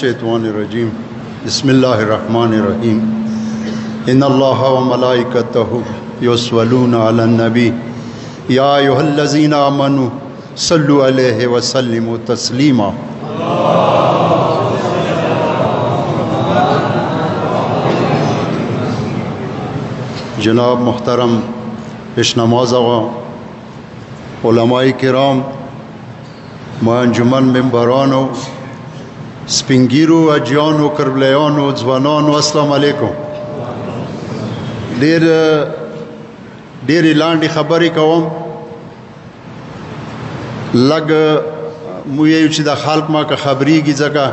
الشيطان الرجيم بسم الله الرحمن الرحيم إن الله وملائكته يصلون على النبي يا أيها الذين آمنوا صلوا عليه وسلموا تسليما جناب محترم پیش نماز آقا علماء کرام ما انجمن ممبرانو سپینگیرو اجیانو کربلیانو ځوانانو السلام علیکم ډېرې لاندې خبرې کوم لږ مو یو چې د خلق ما که خبرېږي ځکه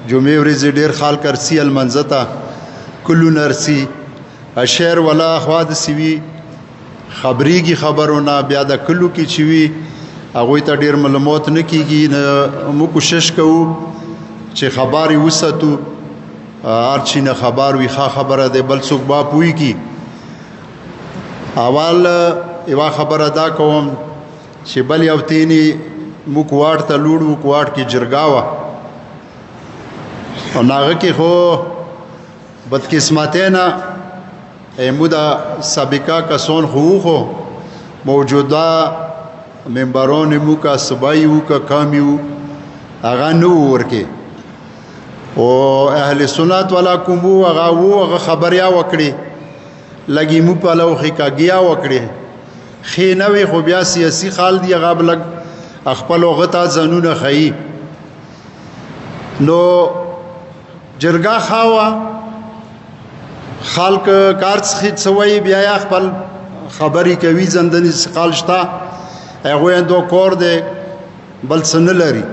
جمعې ورځې ډېر خلک ارسي المنځه ته کلونه ارسي شعر ولا اخوا داسې وي خبرېږي خبرونه بیا د کلو کې چې وي هغوی ته ډېر معلومات نه کېږي نه موږ کوشش کوو چې خبرې وساتو هر چی نه خبر وي ښه خبره دی بل څوک به پوهېږي اول یوه خبره دا کوم چې بل یو تینې موږ واټ ته لوړ وو واټ کې جرګه وه او هغه کې خو بدقسمتۍ نه مو د سابقه کسان خو موجوده ممبران مو که صبایي وو که کامي وو هغه نه وو ورکې او اهل سنت والا کوم وو هغه خبریا وکړي لګي مو په لو خکاګیا وکړي خې نه وي خو بیا سیاسي خال دی هغه بلګ خپل غتا ځانونه خي نو جرګه خاوه خلق کارڅ خېت سوي بیا خپل خبري کوي زندني سقال شتا هغه اندو کور دی بل څه نه لري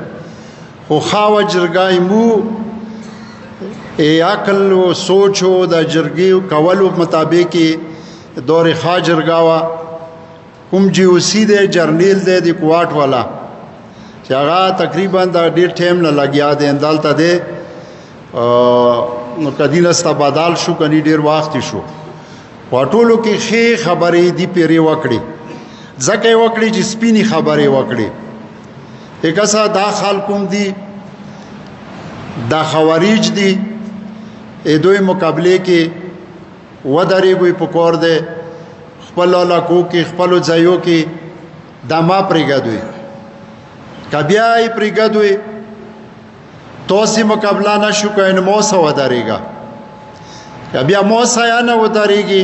خو خاوه جرګای مو عقل و سوچ و د جرګې کولو مطابق دور خا جرګاوه کوم جی او سی دی جرنیل دی د کوارټ والا چې هغه تقریبا د ډېر ټایم نه لګیا دی اندالته دی نو کدی نستا بدل شو کني ډېر وخت شو واټولو کې خې خبرې دی پیری وکړي ځکه وکړي چې سپینی خبرې وکړي एकसा دا خلقوم دي دا خوارج دي دوی مقابله کې ودرېږي په کور دی خپل علاقو کې خپل ځایو کې دا ما پرېږدوي که بیا یې پرېږدوي توسې مقابله نه شو کوئ نو موسه ودرېږه که بیا موسه یا نه ودرېږي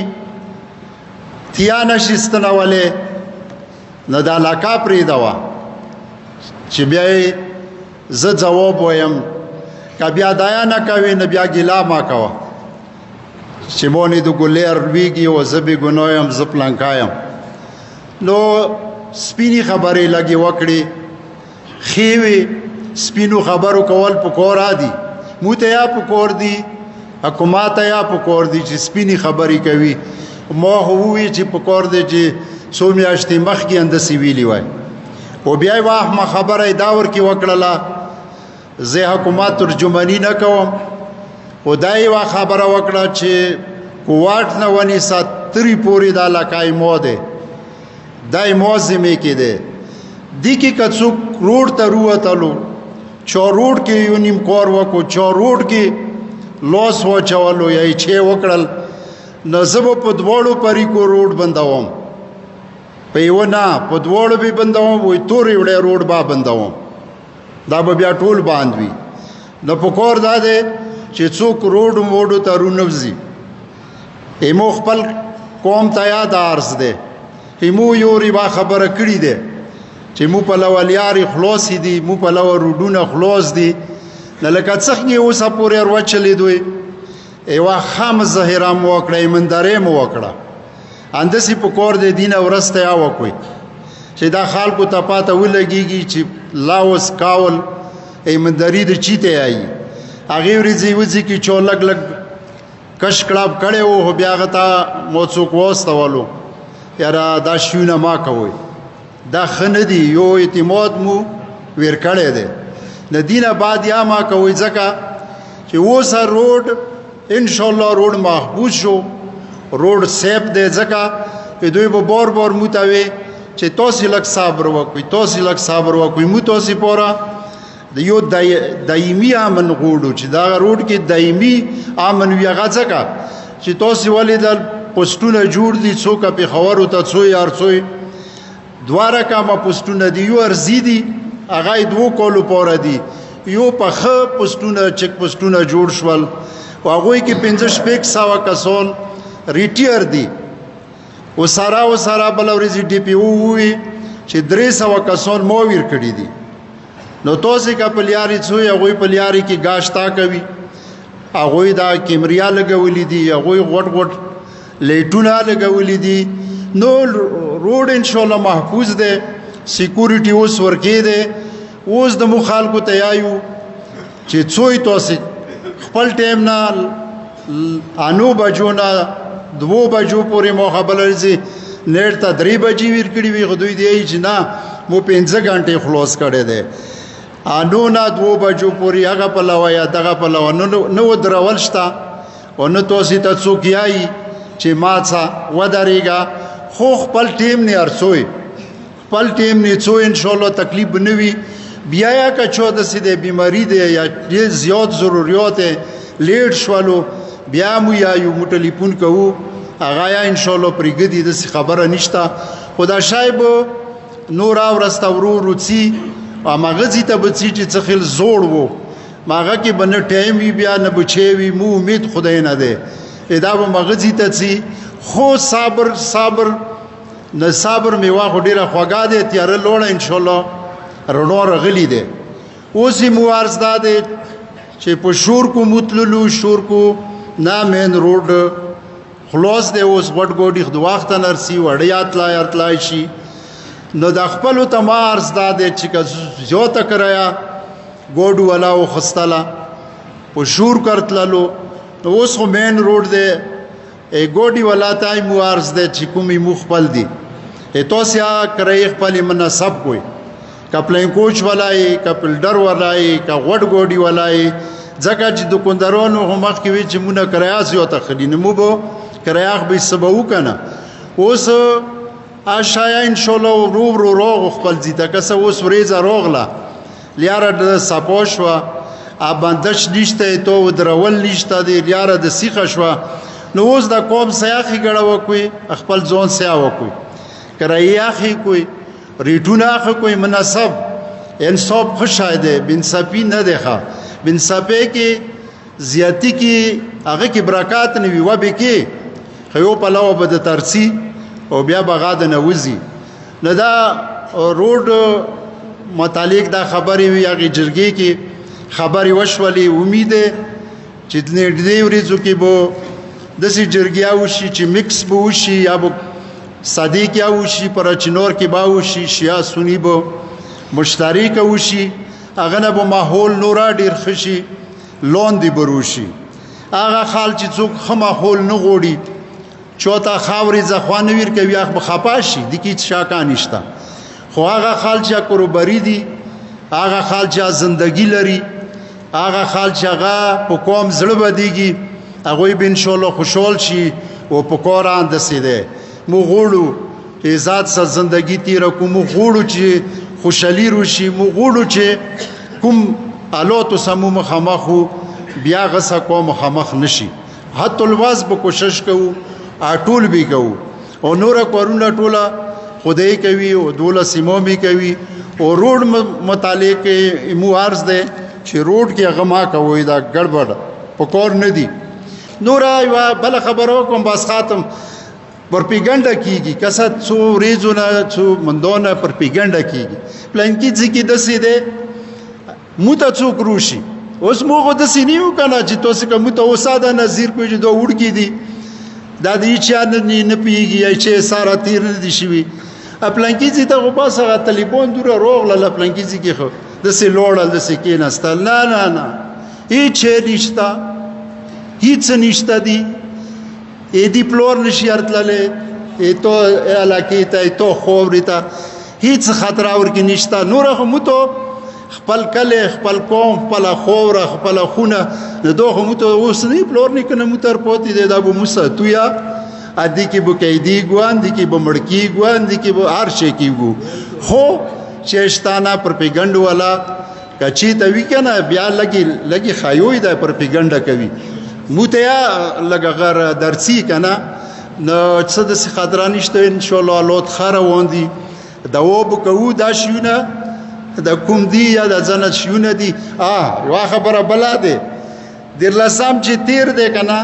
تیا نشي ستنولی نو دا علاقه پرېږدوه چې بیا یې زه ځواب وایم که بیا دایا نه کوي نو بیا ګیلا ما کوه چې مونې د ګلیر لویږي او زه بې ګناه یم زه پلانکا یم نو سپینې خبرې لږې وکړې ښې وې سپینو خبرو کول پکور دي مو ته یا پکور دي حکومت یا پکور دي چې سپینې خبرې کوي ما خو ووایي چې پکور دی چې څو میاشتې مخکې انداسې ویلي وای او بیا یې واهمه خبره یې دا ورکې وکړله زه حکومت ترجماني نه کوم او دا یوه خبره وکړه چې کوواټ نه ونیسه ترې پورې دا علاقه مو دی دا یې مو ذمې کې دی دې کې که څوک روډ ته رووتلو چا روډ کې یو نیم کار وکړو چا روډ کې لاس واچولو یا یې چې وکړل نو زه به په دواړو پریکو روډ بندوم په یوه نه په دواړو به بندوم وایي تورې وړی روډ به بندوم دا به بیا ټول باند وي نو په کور دا دی چې څوک روډ موډو ته رونوځي ایمو خپل قوم ته یاد عرض دی ایمو یو ریبا خبره کړې دی چې مو په لولیارې خلاصې دي مو په لو روډونه خلاص دي نه لکه څنګه اوسه پورې وروچلې دوی یوه ښه مظاهره مو وکړه ایمانداري مو وکړه انداسې په کور دی دینه ورسته یا وکوئ چې دا خلکو ته پاته ولګېږي چې لاوس کاول ایمانداري د چی ته آیي هغې ورځې وځي کې چې لږ لږ کش کړاپ کړی و خو بیا هغه ته مو څوک واستولو یاره دا شیونه ما کوئ دا ښه نه دي یو اعتماد مو ویر کړی دی د دینه بعد یا ما کوئ ځکه چې اوسه روډ انشاءالله روډ محفوظ شو روډ سیف دی ځکه چې دوی به بار بار مو ته وی چې تاسې لږ صبر وکړئ تاسې لږ صبر وکړئ مو تاسې پوره د یو دایمي امن غوړو چې دا روډ کې دایمي امن وي هغه ځکه چې تاسو ولې د پوسټونه جوړ دي څوک په خبرو ته څو یار څو دواره کامه پوسټونه دي یو ارزي دي هغه 2 کولو پوره دي یو په خ پوسټونه چک پوسټونه جوړ شول او هغه کې 1500 کسان ریټیر دي او سارا بل ورځ ډي پی او وي چې 300 کسان مو ویر کړی دي نو تاسو کا پلیاري څو هغه پلیاري کې گاشتا کوي هغه دا کیمریا لګولې دي هغه غټ لیټونه لګولې دي نو روډ ان شاء الله محفوظ ده سکیورټي اوس ورکې ده اوس د مخالکو تیایو چې څوی تاسو خپل ټیم نه انو بجو نه 2 بجو پورې مخابله زی نیټ ته 3 بجې ور کړی وي غدوی دی چې نه مو 15 غنټه خلاص کړي ده انو نه 2 بجو پورې هغه په لوایا دغه په لوا نو درول شتا او نو تاسو ته څوک یای چې ما څه ودرېګا خو خپل ټیم نه ارسوي خپل ټیم نه څو ان شاء الله تکلیف بنوي بیا یا که چا د سیده بیماری ده یا ډیر زیات ضرورت لیټ شوالو بیا مو یا یو ټلیفون کوو هغه یا ان شاء الله پرګدي د خبره نشته خدا شایب نور او رستورو روڅي او مغزي ته بچی چې څخل زوړ وو ماغه کې بنه ټایم وی بیا نه بچي وی مو امید خدای نه ده ادا به مغزي ته سي خو صبر نه صبر میوا ډیره خوګا ده تیار لوړ ان شاء الله رڼو رغلی ده اوسې موارز ده چې په شور کو متللو شور کو نا مین روډ خلاص ده اوس غټ ګوډي د وخت نرسي وړیات لا ارتلای شي نو د خپل تمارز ده چې جو ته کرایا ګوډو ولا او خستلا په شور کرتللو اوس خو مین روډ ده ګوډي ولا تای موارز ده چې کومي مخبل دي تاسو یا کرای خپل مناسب کوئی کپلین کوچ ولای کپل ډر ولای کا غټ ګوډي ولای ځکه چې دکاندارانو هم مخ کې وی چې مونږه کرایه زیو ته خلینه مو بو کرایه به سبو کنه اوس اشایا ان شاء الله رو روغ خپل زیته کسه اوس ورېزه روغله لیاره د سپوش وا اباندش نشته تو درول نشته دی لیاره د سیخه شو نو اوس د قوم سیاخي غړ وکوي خپل ځون سیا وکوي کرایه اخی کوئی ریټونه اخی کوئی مناسب انصاف خوشاده بنصافی نه ده بنصافی کې زیاتی کې هغه کې برکات نه وي و به کې خيو په لاو بده ترسي او بیا بغاد نه وزي نه دا روډ متعلق دا خبري وي هغه جرګي کې خبري وشولي امید چې دې ورځو کې بو د سي جرګیا وشي چې مکس بو وشي یا بو صدیق یا وشي پر چنور کې با وشي شیا سنی بو مشترک وشي هغه نه بو ماحول نورا ډیر خشي لون دی بروشي هغه خال چې څوک خماحول نه غوړي چوتا خاوري ځخوان ویر کوي هغه خپاشي د کی شاکا نشتا خو هغه خال چې کروبري دي هغه خال چې زندگی لري هغه خال چې هغه په کوم زړه بدیږي هغه به ان شاء الله خوشحال شي او په قران د سیده مو غوړو عزت سره زندگی تیر کوم غوړو چې خوشحالي روشي مو غوړو چې کوم الوت سمو مخمخو بیا غسه کوم مخمخ نشي حتی الواز به کوشش کوو اټول به کوو او نور کورونه ټوله خدای کوي او دوله سیمومي کوي او روډ متعلق مو عرض ده چې روډ کې غما کوي دا ګډوډ پکور نه دي نور ایوا بل خبرو کوم بس ختم پروپاګاندا کیږي کسه څو ریزونه څو مندونه پروپاګاندا کیږي پلانکی ځکه د سیده موته څوک روشي اوس موږ د سینیو کنه چې تاسو کوم ته وساده نظیر کوي چې دوه وړ کی دي دا دې چا نه پیږي چې ساره تیر نه دي شي پلانکی ځته غو باسه ټلیفون دور روغله پلانکی ځکه خو د سې لوړل د سې کې نستل نه هیڅ نشتا هیڅ نشتا دی ای دی پلور نشي ارتلله ای تو علاقه ته تو خورita هیڅ خطر اور کې نشتا نور هم تو خپل کله خپل قوم خپل خوره خپل خونه دوه هم تو اوس نه پلور نه کنه موتر پوتې د ابو موسی تو یا ادي کې بو قیدی ګوان دي کې بو مړکی ګوان دي کې بو هر شي کې ګو خو چشتانه پروپاګاندا والا کچی ته وی کنه بیا لګي خایوي د پروپاګاندا کوي موته لګه غر درسي کنه نو څه د خطر نشته ان شاء الله لوت خره وندي دا وب کو دا شونه دا کوم دی یا د ځنه شونه دي یو خبره بلا ده د لسام چې تیر ده کنه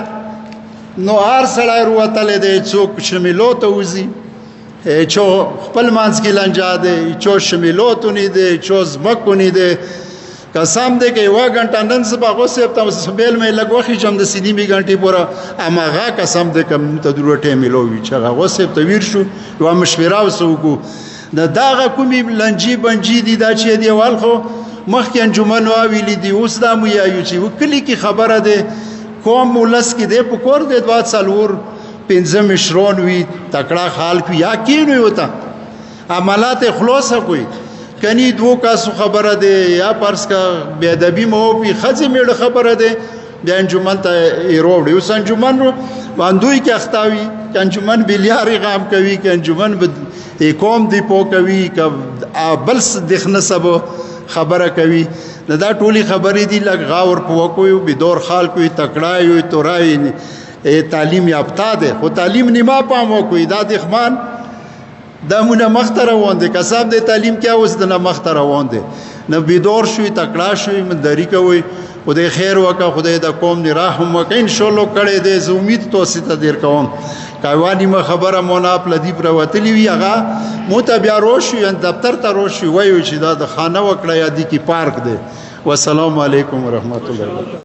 نو هر سړی وروتل دی څوک شمیلو ته وزي چو خپل مانس کې لنجا دی چو شمیلو ته نه دی چو زمکو نه دی قسم دې کې وا غنټه نن سبا غوسه ته سبیل مې لګوخي چې د سینې غنټې پورا اماغه قسم دې کوم ته دروټه ملوي چې غوسه ته ویر شو یو مشوره وسوکو داغه کومي لنجي بنجي دي دا چې دی والخو مخکې انجمن واویلی دی اوس دا مو یایو چې وکلی کی خبره ده کوم ولس کې دی په کور د دوات سالور پنځه مشرون وی تکړه خال کو یا کینو وتا عملات خلاصه کوي کني دو کاسو خبره ده یا پرس کا بے ادبی مو پی خزه میړه خبره ده د انجمن ته ایروړ یو انجمن باندوی کې اختاوي انجمن بلیاري غام کوي ک انجمن کوم دی پو کوي ک بلس دخنه سبو خبره کوي دا ټولي خبرې دي لګ غاور پو کوي به دور خال کوي تکړه یو تورای تعلیم یافته ده خو تعلیم نیمه پامو کوي دا د خمان دا مونږه مختره وانده کسب د تعلیم کې اوس د مختره وانده نو بيدور شوي تکړه شوي مندري کوي خدای خیر وکړه خدای د قوم نه رحم وکړي ان شاء الله کړي دې زه امید توسي ته دیر کوم کاوانی ما خبره مونږه خپل دی پر وتلی وی هغه متبیا روشي ان دفتر ته روشي وایو چې دا د خانه وکړه یا د کی پارک دی والسلام علیکم ورحمت الله